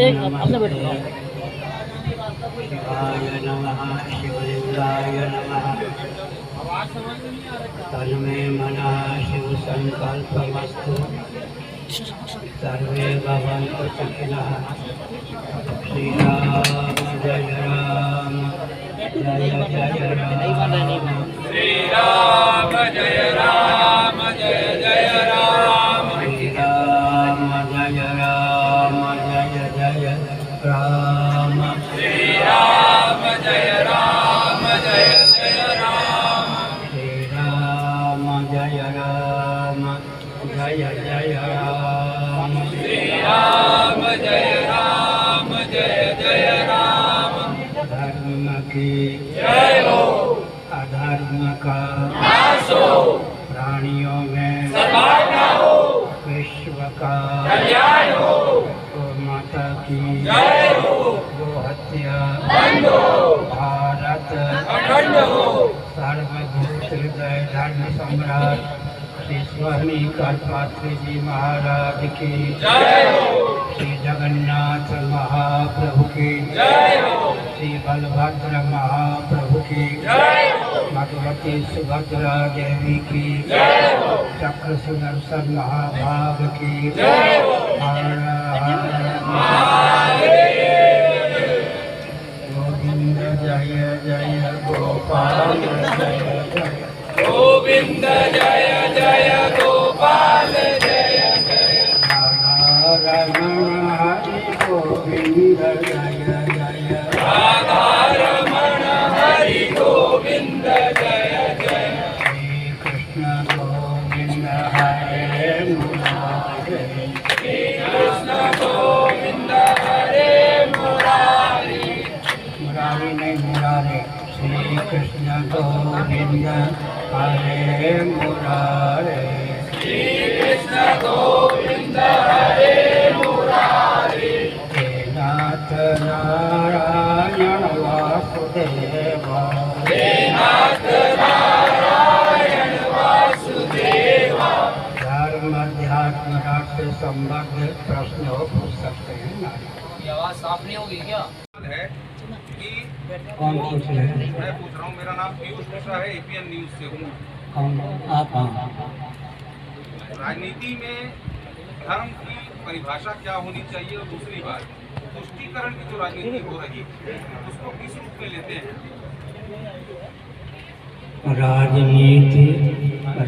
शिवाय नमः शिवलिंगाय नमः तन्मे मनः शिव संकल्पमस्तु सर्वे भवन्तु सुखिनः श्री राम जय राम जय जय राम श्री राम जय राम जय जय राम श्री राम जय राम जय जय राम श्री राम जय राम जय जय राम श्री राम जय राम जय जय राम श्री राम जय राम जय जय राम धर्म की जय हो अधर्म का नाश हो प्राणियों में सद्भावना हो विश्व का कल्याण हो गौ माता की जय हो गो हत्या बंद हो भारत अखंड हो सर्वभूत हृदय धर्म सम्राट श्री स्वामी कल्पात्री जी महाराज की जय हो श्री जगन्नाथ महाप्रभु की जय हो श्री बलभद्र महाप्रभु की जय हो भगवती सुभद्रा देवी की जय हो चक्र सुदर्शन महाभाग की जय हो हर हर गोविंद जय जय गोपाल जय जय गोविंद जय जय गोपाल जय जय रमण हरि गोविंद जय जय राधा रमण हरि गोविंद जय जय श्री कृष्ण गोविंद हरे मुरारे श्री कृष्ण गोविंद हरे मुरारी मुरारी नहीं मुरारे श्री कृष्ण गोविंद हरे मुरारे श्री कृष्ण गोविंद हरे मुरारी हे नाथ नारायण वासुदेव हे नाथ नारायण वासुदेवा धर्म अध्यात्म राष्ट्र से संबद्ध प्रश्न हो पूछ सकते हैं ना ये आवाज साफ नहीं होगी क्या? है कि कौन पूछ रहे हैं मैं पूछ रहा हूँ, मेरा नाम पीयूष मिश्रा है, एपीएन न्यूज से हूँ। कौन आप हाँ राजनीति में धर्म की परिभाषा क्या होनी चाहिए, और दूसरी बात तुष्टीकरण की जो राजनीति हो रही है उसको किस रूप में लेते हैं? राजनीति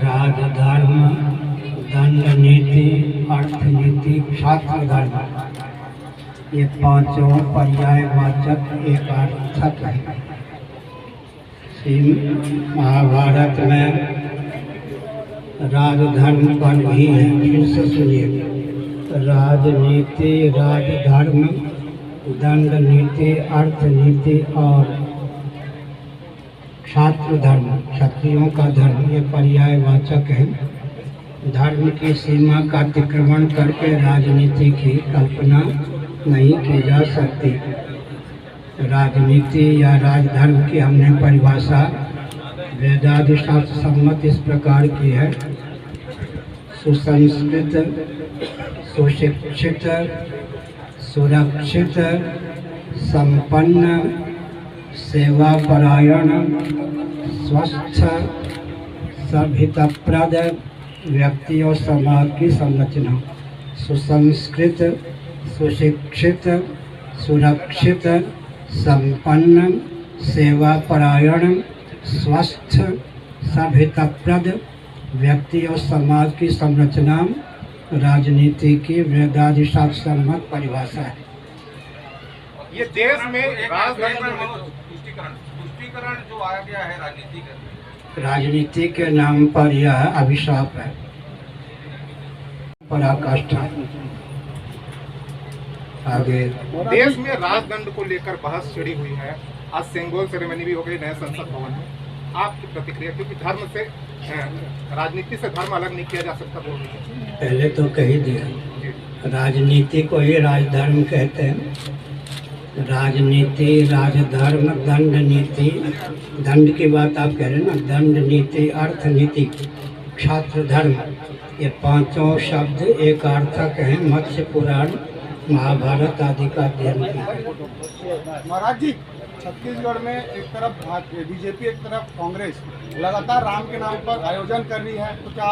राजधर्म दंड नीति अर्थनीति छात्र धर्म ये पांचों पर्यायवाचक एक अर्थक है। महाभारत में राजधर्म पर भी है। फिर से सुनिए, राजनीति राजधर्म दंड नीति अर्थनीति और छात्र धर्म क्षत्रियों का धर्म ये पर्यायवाचक है। धर्म की सीमा का अतिक्रमण करके राजनीति की कल्पना नहीं की जा सकती। राजनीति या राजधर्म की हमने परिभाषा वेदादि शास्त्र सम्मत इस प्रकार की है। सुसंस्कृत सुशिक्षित सुरक्षित संपन्न सेवापरायण स्वस्थ सभ्यताप्रद व्यक्ति और समाज की संरचना। सुसंस्कृत सुशिक्षित सुरक्षित संपन्न सेवापरायण स्वस्थ सभ्यताप्रद व्यक्ति और समाज की संरचना राजनीति की वेदादि शास्त्र सम्मत परिभाषा है। ये देश में तुष्टीकरण जो आया गया है राजनीति के नाम पर यह अभिशाप है, पराकाष्ठा। आगे देश में राजदंड को लेकर बहस छिड़ी हुई है। आज सेंगोल सेरेमनी भी हो गई नए संसद भवन में। आपकी प्रतिक्रिया, क्योंकि धर्म से राजनीति से धर्म अलग नहीं किया जा सकता बोल रही है। पहले तो कह ही दिया, राजनीति को ही राजधर्म कहते हैं। राजनीति राजधर्म दंड नीति, दंड की बात आप कह रहे हैं ना, दंड नीति अर्थनीति छात्र धर्म, ये पांचों शब्द एक अर्थक हैं। मत्स्य पुराण महाभारत आदि का अध्ययन किया। महाराज जी, छत्तीसगढ़ में एक तरफ बीजेपी एक तरफ कांग्रेस लगातार राम के नाम पर आयोजन कर रही है, तो क्या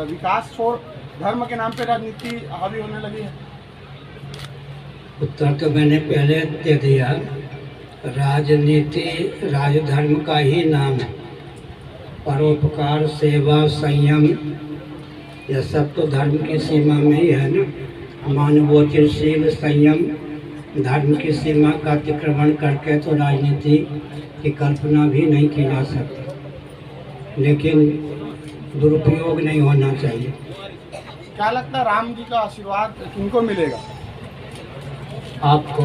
विकास छोड़ धर्म के नाम पे राजनीति हावी होने लगी है? उत्तर तो मैंने पहले दे दिया। राजनीति राजधर्म का ही नाम है। परोपकार, सेवा, संयम, यह सब तो धर्म की सीमा में ही है ना। मानवोचित संयम धर्म की सीमा का अतिक्रमण करके तो राजनीति की कल्पना भी नहीं की जा सकती, लेकिन दुरुपयोग नहीं होना चाहिए। क्या लगता है राम जी का आशीर्वाद किनको मिलेगा? आपको।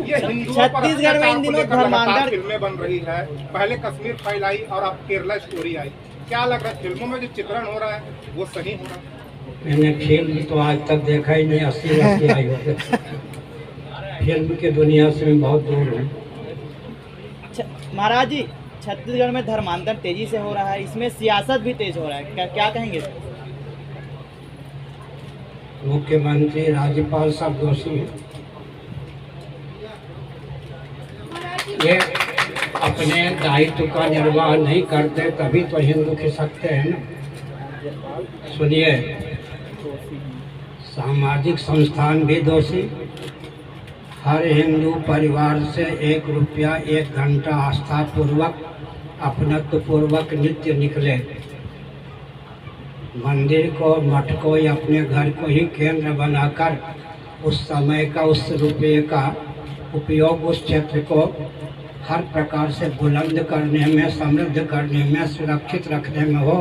ये हिंदुओं पर छत्तीसगढ़ में इन दिनों अत्याचार को लेकर लगातार धर्मांतर फिल्में बन रही है। पहले कश्मीर फाइल आई और अब केरला स्टोरी आई। क्या लग रहा है फिल्मों में जो चित्रण हो रहा है वो सही हो रहा है? मैंने फिल्म तो आज तक देखा ही नहीं, 80 वर्ष की आयु है। फिल्म की दुनिया से मैं बहुत दूर हूँ। महाराज जी, छत्तीसगढ़ में धर्मांतर तेजी से हो रहा है, इसमें सियासत भी तेज हो रहा है, क्या कहेंगे? मुख्यमंत्री, राज्यपाल सब दोषी हैं। ये अपने दायित्व का निर्वाह नहीं करते तभी तो हिंदू खिसकते हैं ना। सुनिए, सामाजिक संस्थान भी दोषी। हर हिंदू परिवार से 1 रुपया 1 घंटा आस्था पूर्वक, अपनत्व पूर्वक नित्य निकले। मंदिर को, मठ को या अपने घर को ही केंद्र बनाकर उस समय का, उस रुपये का उपयोग उस क्षेत्र को हर प्रकार से बुलंद करने में, समृद्ध करने में, सुरक्षित रखने में हो।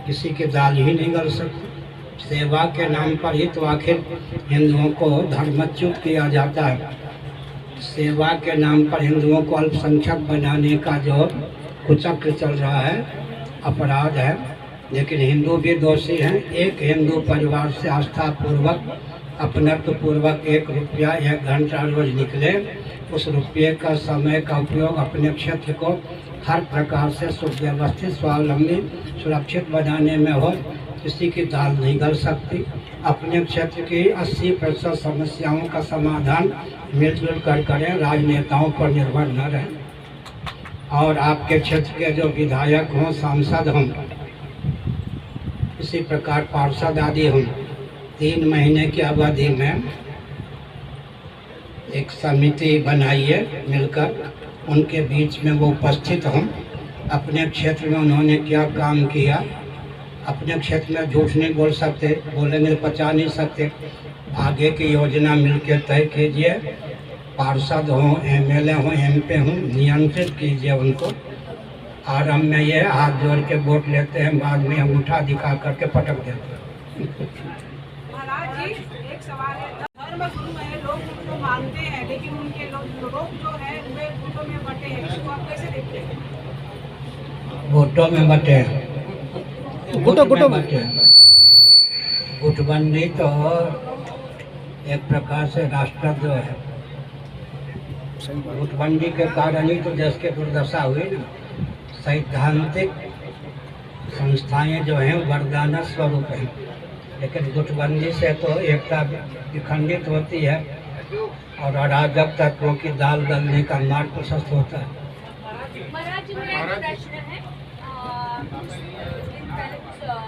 किसी की दाल ही नहीं गल सकती। सेवा के नाम पर ही तो आखिर हिंदुओं को धर्मच्युत किया जाता है। सेवा के नाम पर हिंदुओं को अल्पसंख्यक बनाने का जो कुचक्र चल रहा है, अपराध है। लेकिन हिंदू भी दोषी हैं। एक हिंदू परिवार से आस्था पूर्वक, अपनत्व पूर्वक 1 रुपया 1 घंटा रोज निकले, उस रुपये का, समय का उपयोग अपने क्षेत्र को हर प्रकार से सुव्यवस्थित, स्वावलंबी, सुरक्षित बनाने में हो। किसी की दाल नहीं गल सकती। अपने क्षेत्र की 80% समस्याओं का समाधान मिलजुल कर करें, राजनेताओं पर निर्भर न रहें। और आपके क्षेत्र के जो विधायक हों, सांसद हों, इसी प्रकार पार्षद आदि हों, 3 महीने की अवधि में एक समिति बनाइए मिलकर, उनके बीच में वो उपस्थित हों। अपने क्षेत्र में उन्होंने क्या काम किया, अपने क्षेत्र में झूठ नहीं बोल सकते, बोलेंगे पचा नहीं सकते। आगे की योजना मिलकर तय कीजिए। पार्षद हों, एमएलए हों, एमपी हों, नियंत्रित कीजिए उनको। आरंभ में ये हाथ जोड़ के वोट लेते हैं, बाद में अंगूठा दिखा करके पटक देते हैं। महाराज जी, एक सवाल है। धर्म गुरु है, लोग उनको मानते हैं, लेकिन उनके लोग जो है वे वोटों में बटे हैं, इसको आप कैसे देखते हैं? वोटों में बटे हैं, गुटों में बटे हैं। गुटबंदी तो एक प्रकार से राष्ट्रद्रोह है। गुटबंदी के कारण ही तो देश की दुर्दशा हुई ना। सैद्धांतिक संस्थाएं जो हैं वरदान स्वरूप हैं, लेकिन गुटबंदी से तो एकता विखंडित होती है और अराजक तत्वों की दाल गलने का मार्ग प्रशस्त होता है। महाराज जी, मेरा एक प्रश्न है।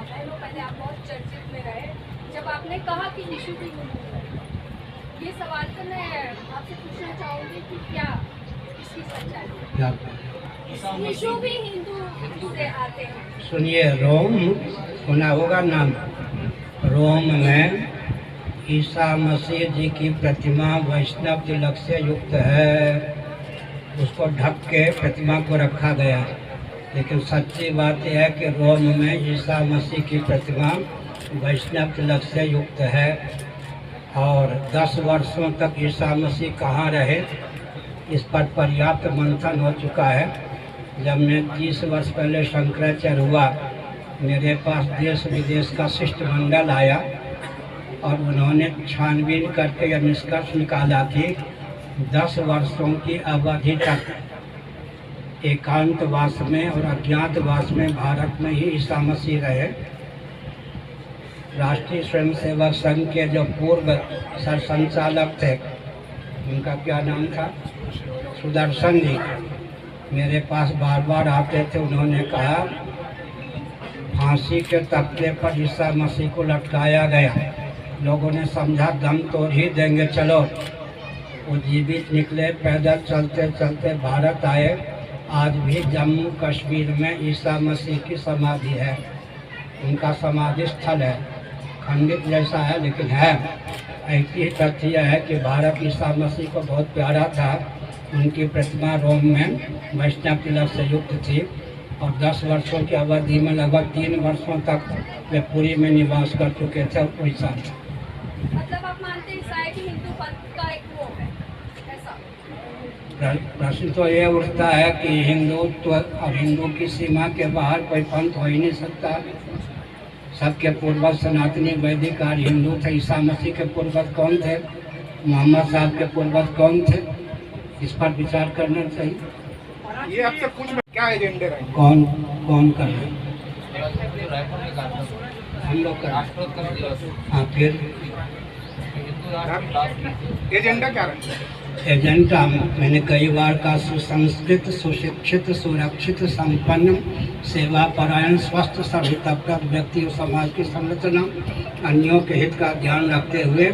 महीनों पहले आप बहुत चर्चित में रहे जब आपने कहा कि यीशु भी हिंदू है। ये सवाल तो मैं आपसे पूछना चाहूँगी कि क्या इसकी सच्चाई है? यीशु भी हिंदू से आते हैं। सुनिए, रोम सुना होगा नाम। रोम में ईसा मसीह जी की प्रतिमा वैष्णव तिलक से युक्त है। उसको ढक के प्रतिमा को रखा गया। लेकिन सच्ची बात यह है कि रोम में ईसा मसीह की प्रतिमा वैष्णव तिलक से युक्त है। और 10 वर्षों तक ईसा मसीह कहाँ रहे, इस पर पर्याप्त मंथन हो चुका है। जब मैं 30 वर्ष पहले शंकराचार्य हुआ, मेरे पास देश विदेश का शिष्टमंडल आया और उन्होंने छानबीन करके यह निष्कर्ष निकाला कि 10 वर्षों की अवधि तक एकांतवास में और अज्ञातवास में भारत में ही ईसा मसीह रहे। राष्ट्रीय स्वयंसेवक संघ के जो पूर्व सरसंचालक थे, उनका क्या नाम था, सुदर्शन जी, मेरे पास बार बार आते थे। उन्होंने कहा फांसी के तख्ते पर ईसा मसीह को लटकाया गया, लोगों ने समझा दम तोड़ ही देंगे, चलो। वो जीवित निकले, पैदल चलते चलते भारत आए। आज भी जम्मू कश्मीर में ईसा मसीह की समाधि है, उनका समाधि स्थल है, खंडित जैसा है लेकिन है। ऐसी तथ्य है कि भारत ईसा मसीह को बहुत प्यारा था। उनकी प्रतिमा रोम में वैष्णव तिलक से युक्त थी और 10 वर्षों की अवधि में लगभग 3 वर्षों तक वे पुरी में निवास कर चुके थे उड़ीसा में। मतलब आप मानते हैं ईसाई भी हिंदू पंथ का एक वो है, ऐसा? प्रश्न तो ये उठता है कि हिंदुत्व और हिंदू की सीमा के बाहर कोई पंथ हो ही नहीं सकता। सबके पूर्वज सनातनी वैदिक आर्य हिंदू थे। ईसा मसीह के पूर्वज कौन थे, मोहम्मद साहब के पूर्वज कौन थे, इस पर विचार करना चाहिए। ये आपसे पूछ क्या एजेंडे रहेंगे? कौन कौन कर रहे हैं? रायपुर में कार्यक्रम, हम लोग कर राष्ट्रोत्तर दिवस, हाँ, फिर हिंदू राष्ट्र राष्ट्र एजेंडा क्या रहेंगे? एजेंडा मैंने कई बार का सुसंस्कृत, सुशिक्षित, सुरक्षित, संपन्न, सेवा परायण, स्वस्थ, सभ्यताप्रद व्यक्ति और समाज की संरचना, अन्यों के हित का ध्यान रखते हुए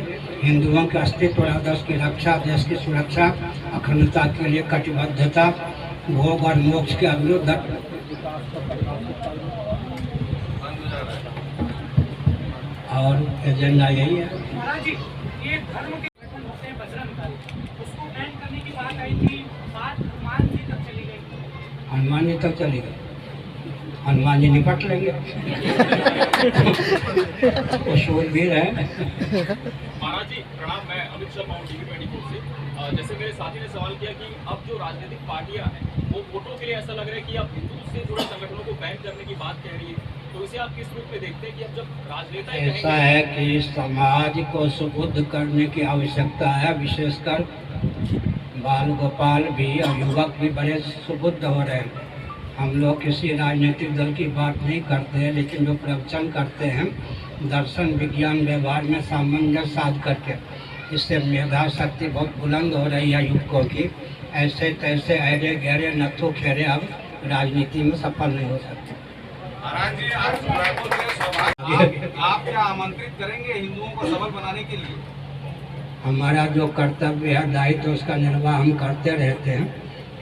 हिंदुओं के अस्तित्व और आदर्श की रक्षा, देश की सुरक्षा, अखंडता के लिए कटिबद्धता, भोग और मोक्ष के विरुद्ध और एजेंडा यही है। महाराज जी, ये धर्म के गठन होते हैं बजरंग दल, उसको बैन करने की बात आई थी, बात हनुमान जी तक चली गई। हनुमान जी तक चली गई, हनुमान जी निपट लेंगे। वो शूरवीर है। महाराज जी प्रणाम, मैं अमित शर्मा हूँ टीवी 24 से। जैसे मेरे साथी ने सवाल किया कि अब जो राजनीतिक पार्टियां हैं वो वोटों के लिए ऐसा लग रहा है कि अब हिंदू से जुड़े संगठनों को बैन करने की बात कह रही है, तो इसे आप किस रूप में देखते हैं कि अब जब राजनेता ऐसा है कि समाज को सुबुद्ध करने की आवश्यकता है, विशेषकर बाल गोपाल भी और युवक भी बड़े सुबुद्ध हो रहे हैं। हम लोग किसी राजनीतिक दल की बात नहीं करते हैं, लेकिन जो प्रवचन करते हैं दर्शन, विज्ञान, व्यवहार में सामंजस्य साध करके, इससे मेधा शक्ति बहुत बुलंद हो रही है युवकों की। ऐसे तैसे अरे गहरे नथु खेरे अब राजनीति में सफल नहीं हो सकते। महाराज जी, आज रायपुर के सौभाग्य आप क्या आमंत्रित करेंगे हिंदुओं को सबल बनाने के लिए? हमारा जो कर्तव्य है, दायित्व, उसका निर्वाह हम करते रहते हैं,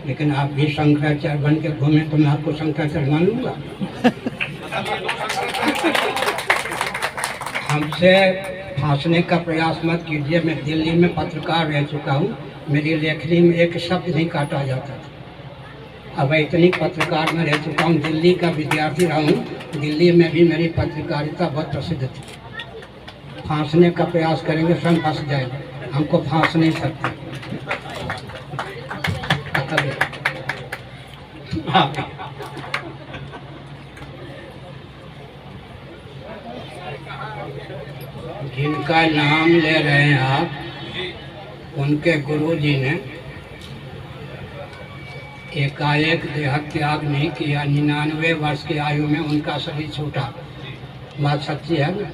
लेकिन आप भी शंकराचार्य बन के घूमे तो मैं आपको शंकराचार्य मान लूँगा। हमसे फांसने का प्रयास मत कीजिए। मैं दिल्ली में पत्रकार रह चुका हूँ, मेरी लेखनी में एक शब्द नहीं काटा जाता था। अब इतनी पत्रकार में रह चुका हूँ, दिल्ली का विद्यार्थी रहा हूँ, दिल्ली में भी मेरी पत्रकारिता बहुत प्रसिद्ध थी। फांसने का प्रयास करेंगे स्वयं फंस जाएगा, हमको फांस नहीं सकते। जिनका नाम ले रहे हैं आप, उनके गुरुजी ने एकाएक देह त्याग नहीं किया। 99 वर्ष की आयु में उनका शरीर छूटा। बात सच्ची है ना?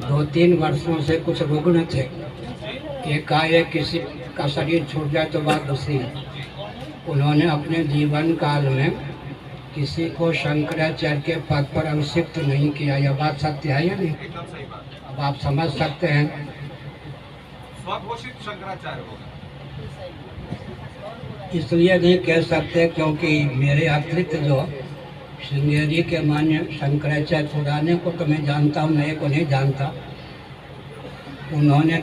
2-3 वर्षों से कुछ रुग्ण थे, एकाएक किसी का शरीर छूट जाए तो बात दूसरी है। उन्होंने अपने जीवन काल में किसी को शंकराचार्य के पद पर अभिषिक्त नहीं किया। यह बात सत्य है या नहीं? अब आप समझ सकते हैं। स्वघोषित शंकराचार्य होगा, इसलिए नहीं कह सकते क्योंकि मेरे अतिरिक्त जो श्रृंगेरी के मान्य शंकराचार्य पुराने को तो मैं जानता हूँ, नए को नहीं जानता। उन्होंने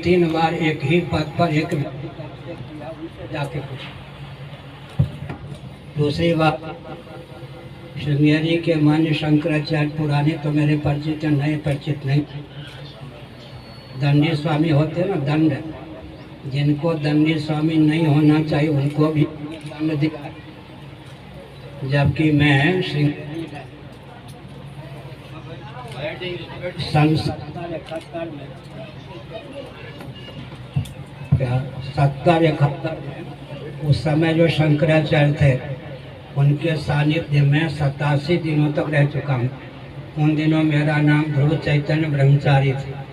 3 बार एक ही पद पर एक जाके पूछा। दूसरी बात, श्रृंगेरी के मान्य शंकराचार्य पुराने तो मेरे परिचित हैं, नए परिचित नहीं। दंडी स्वामी होते ना, दंड, जिनको दंडी स्वामी नहीं होना चाहिए उनको भी दंड दिखा, जबकि मैं संस्कार 70-71 में उस समय जो शंकराचार्य थे उनके सानिध्य में 87 दिनों तक रह चुका हूँ। उन दिनों मेरा नाम ध्रुव चैतन्य ब्रह्मचारी था।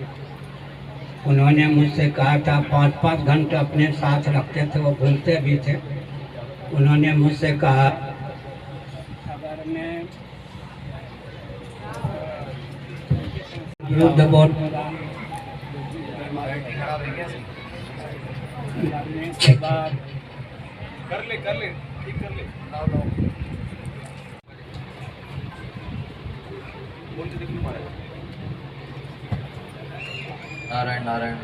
उन्होंने मुझसे कहा था 5-5 घंटे अपने साथ रखते थे, वो भूलते भी थे। उन्होंने मुझसे कहा अगर मैं विरुद्ध बोल कर ले ठीक कर ले कौन से देखने मारा नारायण नारायण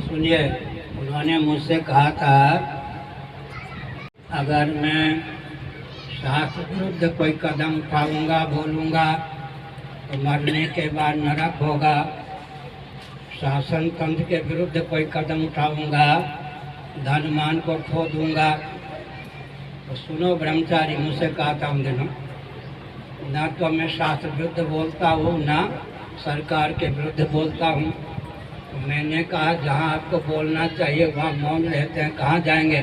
सुनिए, उन्होंने मुझसे कहा था अगर मैं शास्त्र विरुद्ध कोई कदम उठाऊंगा, बोलूंगा तो मरने के बाद नरक होगा। शासन तंत्र के विरुद्ध कोई कदम उठाऊंगा, धन मान को खो दूंगा। तो सुनो ब्रह्मचारी, मुझसे कहा था उन दिनों, ना तो मैं शास्त्र विरुद्ध बोलता हूँ, ना सरकार के विरुद्ध बोलता हूँ। तो मैंने कहा जहाँ आपको बोलना चाहिए वहाँ मौन रहते हैं, कहाँ जाएंगे?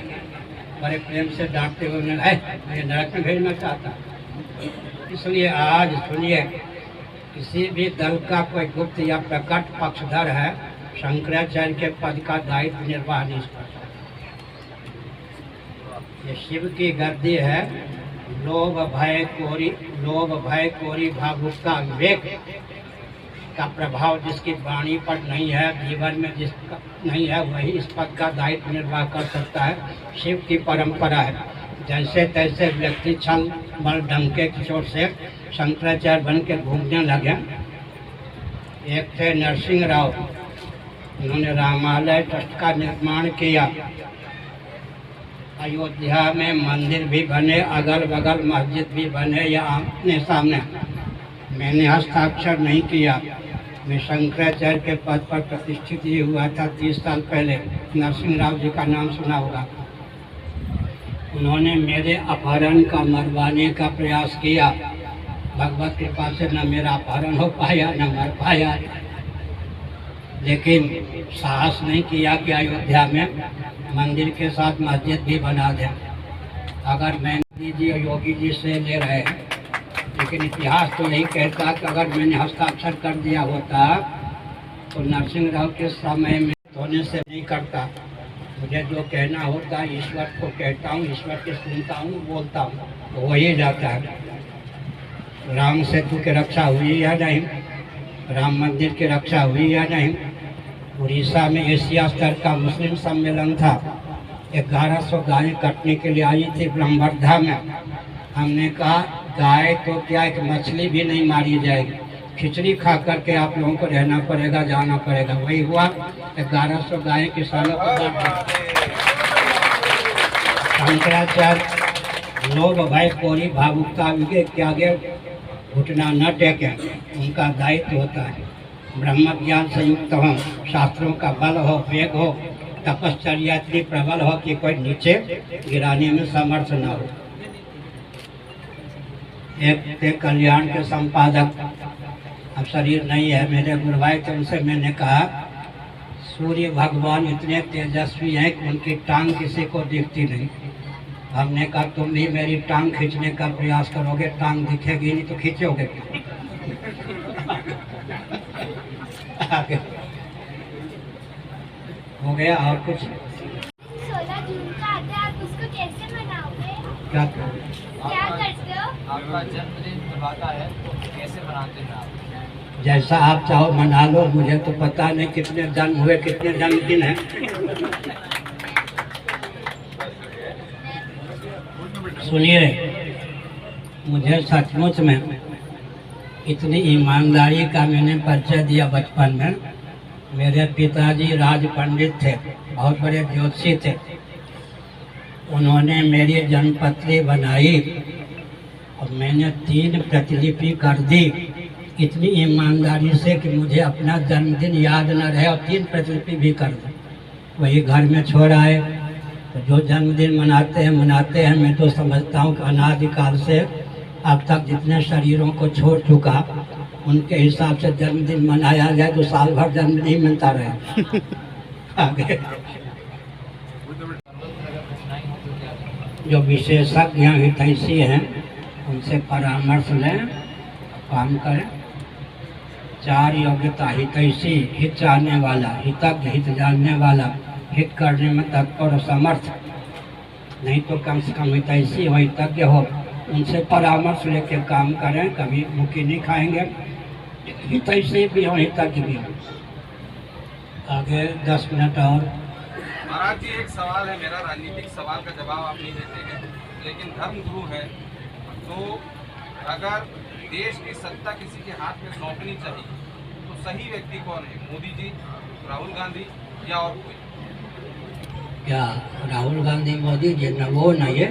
बड़े प्रेम से डांटते हुए मैं नरक में भेजना चाहता। इसलिए आज सुनिए, किसी भी दल का कोई गुप्त या प्रकट पक्षधर है, शंकराचार्य के पद का दायित्व निर्वाह नहीं कर सकता। ये शिव की गद्दी है। लोभ भय कोरी भावुकता विवेक का प्रभाव जिसकी वाणी पर नहीं है, जीवन में जिसका नहीं है, वही इस पद का दायित्व निर्वाह कर सकता है। शिव की परंपरा है। जैसे तैसे व्यक्ति छल बल डंके की चोट से शंकराचार्य बन के घूमने लगे। एक थे नरसिंह राव, उन्होंने रामालय ट्रस्ट का निर्माण किया। अयोध्या में मंदिर भी बने, अगल बगल मस्जिद भी बने या आमने सामने। मैंने हस्ताक्षर नहीं किया। मैं शंकराचार्य के पद पर प्रतिष्ठित ही हुआ था 30 साल पहले। नरसिंह राव जी का नाम सुना होगा। उन्होंने मेरे अपहरण का मरवाने का प्रयास किया। भगवत कृपा से न मेरा अपहरण हो पाया, न मर पाया, लेकिन साहस नहीं किया कि अयोध्या में मंदिर के साथ मस्जिद भी बना दें। अगर मैंने जी योगी जी से ले रहे हैं, लेकिन इतिहास तो यही कहता कि अगर मैंने हस्ताक्षर कर दिया होता तो नरसिंह राव के समय में होने से नहीं करता। मुझे जो कहना होता है ईश्वर को कहता हूँ, ईश्वर के सुनता हूँ, बोलता हूँ, तो वही जाता है। राम सेतु की रक्षा हुई या नहीं, राम मंदिर की रक्षा हुई या नहीं। उड़ीसा में एशिया स्तर का मुस्लिम सम्मेलन था। 1100 गायें कटने के लिए आई थी ब्रह्मवर्धा में। हमने कहा गाय तो क्या, एक मछली भी नहीं मारी जाएगी, खिचड़ी खा करके आप लोगों को रहना पड़ेगा, जाना पड़ेगा। वही हुआ, 1100 गायें किसानों को बांट दी। शंकराचार्य लोभ भय कोरी भावुकता के आगे घुटना न टेके, उनका दायित्व होता है। ब्रह्म ज्ञान से युक्त हो, शास्त्रों का बल हो, वेग हो, तपश्चर्या इतनी प्रबल हो कि कोई नीचे गिराने में समर्थ न हो। एक कल्याण के संपादक, अब शरीर नहीं है, मेरे गुरु भाई थे, उनसे मैंने कहा सूर्य भगवान इतने तेजस्वी हैं कि उनकी टांग किसी को दिखती नहीं। हमने कहा तुम भी मेरी टांग खींचने का प्रयास करोगे, टांग दिखेगी नहीं तो खींचोगे आगे हो गया। और कुछ 16 जून का आता है, आप उसको कैसे मनाओगे? क्या करते हो? आपका जन्मदिन आता है, कैसे मनाते हैं आप? जैसा आप चाहो मना लो, मुझे तो पता नहीं कितने जन्म हुए, कितने जन्मदिन है। सुनिए, मुझे सचमुच में इतनी ईमानदारी का मैंने परिचय दिया बचपन में। मेरे पिताजी राज पंडित थे, बहुत बड़े ज्योतिषी थे। उन्होंने मेरी जन्मपत्री बनाई और मैंने 3 प्रतिलिपि कर दी, इतनी ईमानदारी से कि मुझे अपना जन्मदिन याद न रहे, और 3 प्रतिलिपि भी कर दी। वही घर में छोड़ आए। तो जो जन्मदिन मनाते हैं, मैं तो समझता हूँ कि अनादिकाल से अब तक जितने शरीरों को छोड़ चुका, उनके हिसाब से जन्मदिन मनाया जाए तो साल भर जन्मदिन मनता रहे। आगे जो विशेषज्ञ हितैषी हैं उनसे परामर्श लें, काम करें। 4 योग्यता: हितैषी, हित चाहने वाला; हितज्ञ, हित जानने वाला; हित करने में तत्पर और समर्थ। नहीं तो कम से कम हितैषी हो, हितज्ञ हो, उनसे परामर्श लेके काम करें, कभी मुक्की नहीं खाएंगे। हितैषी भी हो, हितज्ञ भी हो। आगे 10 मिनट और। महाराज जी, एक सवाल है मेरा, राजनीतिक सवाल का जवाब आप नहीं देते हैं, लेकिन धर्म गुरु है तो अगर देश की सत्ता किसी के हाथ में सौंपनी चाहिए तो सही व्यक्ति कौन है? मोदी जी, राहुल गांधी या और कोई? क्या राहुल गांधी, मोदी जी? न वो न ये।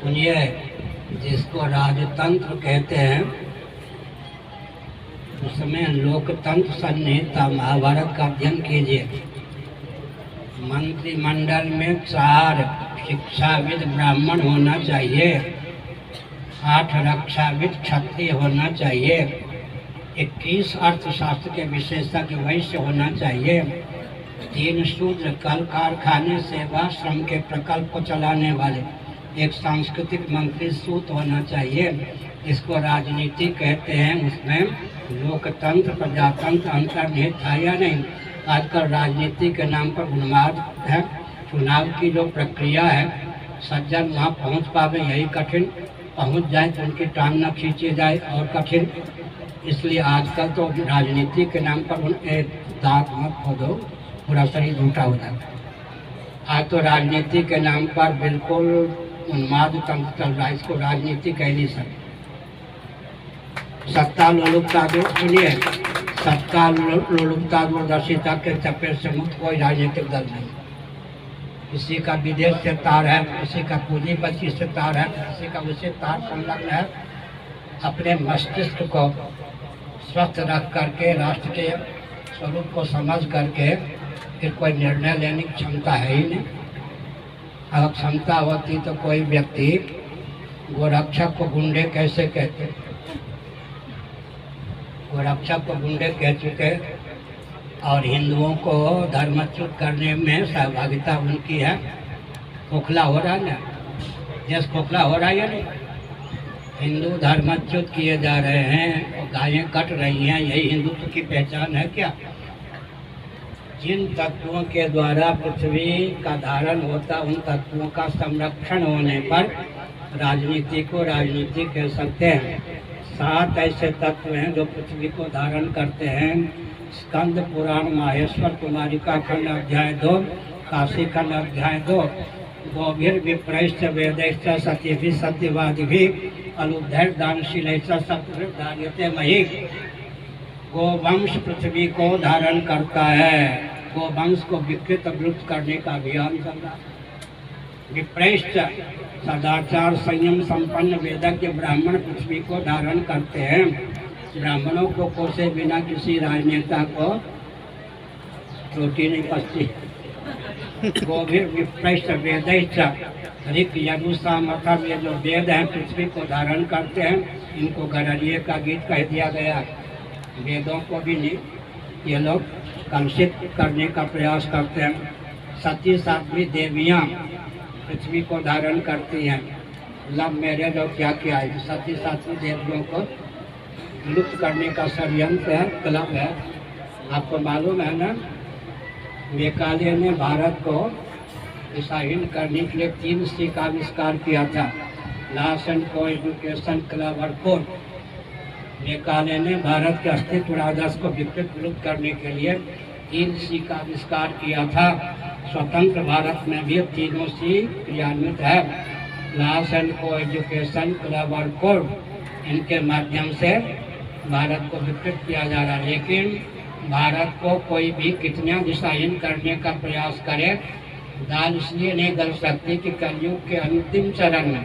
सुनिए, जिसको राजतंत्र कहते हैं उसमें लोकतंत्र संहिता महाभारत का अध्ययन कीजिए। मंत्रिमंडल में 4 शिक्षाविद ब्राह्मण होना चाहिए, 8 रक्षाविद क्षत्रिय होना चाहिए, 21 अर्थशास्त्र के विशेषज्ञ वैश्य होना चाहिए, 3 शूद्र कल कारखाने सेवा श्रम के प्रकल्प को चलाने वाले, 1 सांस्कृतिक मंत्री सूत होना चाहिए। इसको राजनीति कहते हैं, उसमें लोकतंत्र प्रजातंत्र अंतर्निहित है या नहीं? आजकल राजनीति के नाम पर उन्माद है। चुनाव की जो प्रक्रिया है, सज्जन वहाँ पहुँच पावे यही कठिन, पहुँच जाए तो उनकी टांग न खींची जाए और कठिन। इसलिए आजकल तो राजनीति के नाम पर दांत मत खोदो, पूरा शरीर झूठा हो जाता है। आज तो राजनीति के नाम पर बिल्कुल उन्माद तंत्र चल रहा है, इसको राजनीति कह नहीं सकते। सत्ता लोलुपता जो सुनिए, सत्ता लोलुपता दूरदर्शिता के चपेट से मुक्त कोई राजनीतिक दल नहीं। किसी का विदेश से तार है, किसी का पूंजीपति से तार है, किसी का उससे तार संलग्न है। अपने मस्तिष्क को स्वस्थ रख करके, राष्ट्र के स्वरूप को समझ करके फिर कोई निर्णय लेने की क्षमता है ही नहीं। अगर क्षमता होती तो कोई व्यक्ति गोरक्षक को गुंडे कैसे कहते? गोरक्षक को गुंडे कह चुके और हिंदुओं को धर्मच्युत करने में सहभागिता उनकी है। खोखला हो रहा है ना, देश खोखला हो रहा है या नहीं? हिंदू धर्मच्युत किए जा रहे हैं और गायें कट रही हैं, यही हिंदुत्व की पहचान है क्या? जिन तत्वों के द्वारा पृथ्वी का धारण होता, उन तत्वों का संरक्षण होने पर राजनीति को राजनीति कह सकते हैं। 7 ऐसे तत्व हैं जो पृथ्वी को धारण करते हैं। स्कंद पुराण माहेश्वर कुमारिका खंड अध्याय 2, काशी खंड अध्याय 2। गोभिर विप्रैश्च वेदैश्च सत्यभिः सत्यवादिभिः अलुद्धैर दानशीलैश्च सत्कृत मही। गोवंश पृथ्वी को धारण करता है। गोवंश को विकृत विलुप्त करने का अभियान चल रहा है। विप्रैश्च सदाचार संयम संपन्न वेदज्ञ ब्राह्मण पृथ्वी को धारण करते हैं। ब्राह्मणों को कोसे बिना किसी राजनेता को रोटी नहीं पचती। गोभिर विप्रैश्च वेदैश्च ऋक यजु साम अथर्व, ये जो वेद हैं पृथ्वी को धारण करते हैं। इनको गररिये का गीत कह दिया गया। वेदों को भी नहीं ये लोग कलुषित करने का प्रयास करते हैं। सती साध्वी देवियाँ पृथ्वी को धारण करती हैं। लव मैरिज और क्या क्या है, सती साध्वी देवियों को लुप्त करने का षड्यंत्र है, क्लब है। आपको मालूम है ना, मेकाले ने भारत को दिशाहीन करने के लिए 3 C का आविष्कार किया था। लासन को एजुकेशन क्लब और कोर्ट। मेकाले ने भारत के अस्तित्व आदर्श को विकृत विलुप्त करने के लिए 3 C का आविष्कार किया था। स्वतंत्र भारत में भी 3 C क्रियान्वित है। लासन को एजुकेशन क्लब और कोर्ट, इनके माध्यम से भारत को विकृत किया जा रहा है। लेकिन भारत को कोई भी कितना दिशाहीन करने का प्रयास करे, दाल इसलिए नहीं गल सकती कि कलयुग के अंतिम चरण में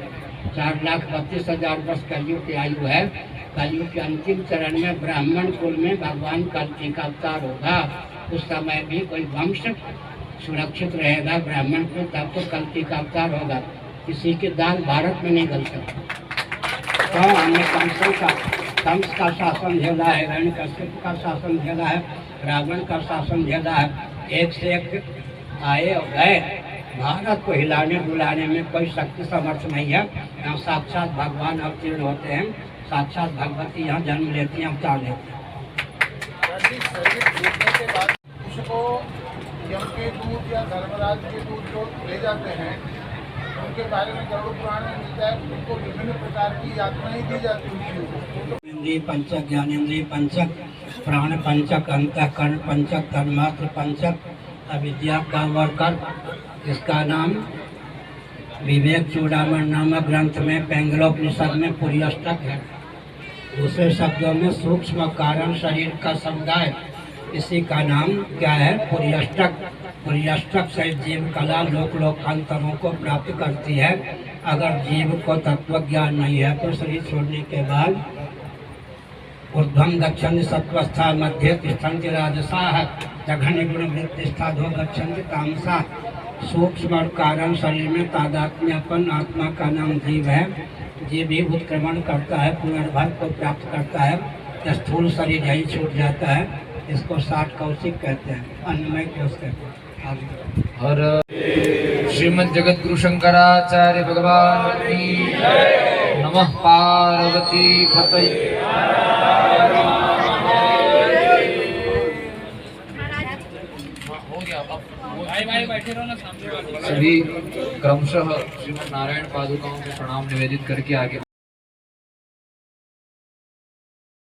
4,32,000 वर्ष कलयुग की आयु है। कलयुग के अंतिम चरण में ब्राह्मण कुल में भगवान कल्कि का अवतार होगा। उस समय भी कोई वंश सुरक्षित रहेगा, ब्राह्मण कुल, तब तो कल्कि का अवतार होगा। किसी की दाल भारत में नहीं गल सकती। तो हमने कंस का शासन झेला है, हिरण्यकश्यप का शासन झेला है, रावण का शासन झेला है। एक से एक आए और गए। भारत को हिलाने डुलाने में कोई शक्ति समर्थ नहीं है। यहाँ साक्षात भगवान अवतीर्ण होते हैं, साक्षात भगवती यहाँ जन्म लेती हैं, अवतार लेती हैं। उसको यम के दूत या धर्मराज के दूत जो ले जाते हैं उनके बारे में गरुड़ पुराण में मिलता है। उनको विभिन्न प्रकार की यातनाएं दी जाती हैं। इंद्रिय पंचक, ज्ञानेन्द्रिय पंचक, प्राण पंचक, अंतःकरण पंचक, तन्मात्र पंचक, अविद्या का वर्कर। इसका नाम विवेक चूड़ामणि नामक ग्रंथ में पैंगलोपनिषद में पुर्यष्टक है। दूसरे शब्दों में सूक्ष्म कारण शरीर का समुदाय, इसी का नाम क्या है? पुर्यष्टक। पुर्यष्टक से जीव कला लोक लोकांतरों को प्राप्त करती है। अगर जीव को तत्व ज्ञान नहीं है तो शरीर छोड़ने के बाद ऊर्ध्वं गच्छन्ति सत्वस्था, मध्य तिष्ठन्ति राजसाः, जघन्य गुण वृत्तिष्ठा अधो गच्छन्ति तामसाः। सूक्ष्म और कारण शरीर में तादात्म्यपन आत्मा का नाम जीव है। जीव भी उत्क्रमण करता है, पुनर्भव को प्राप्त करता है। स्थूल शरीर यही छूट जाता है। इसको 60 कौशिक कहते हैं, अन्नमय कोश कहते हैं। और श्रीमद् जगत गुरु शंकराचार्य भगवान की नमः। पार्वती पतये। सभी क्रमशः श्रीमद् नारायण पादुकाओं को प्रणाम निवेदित करके आगे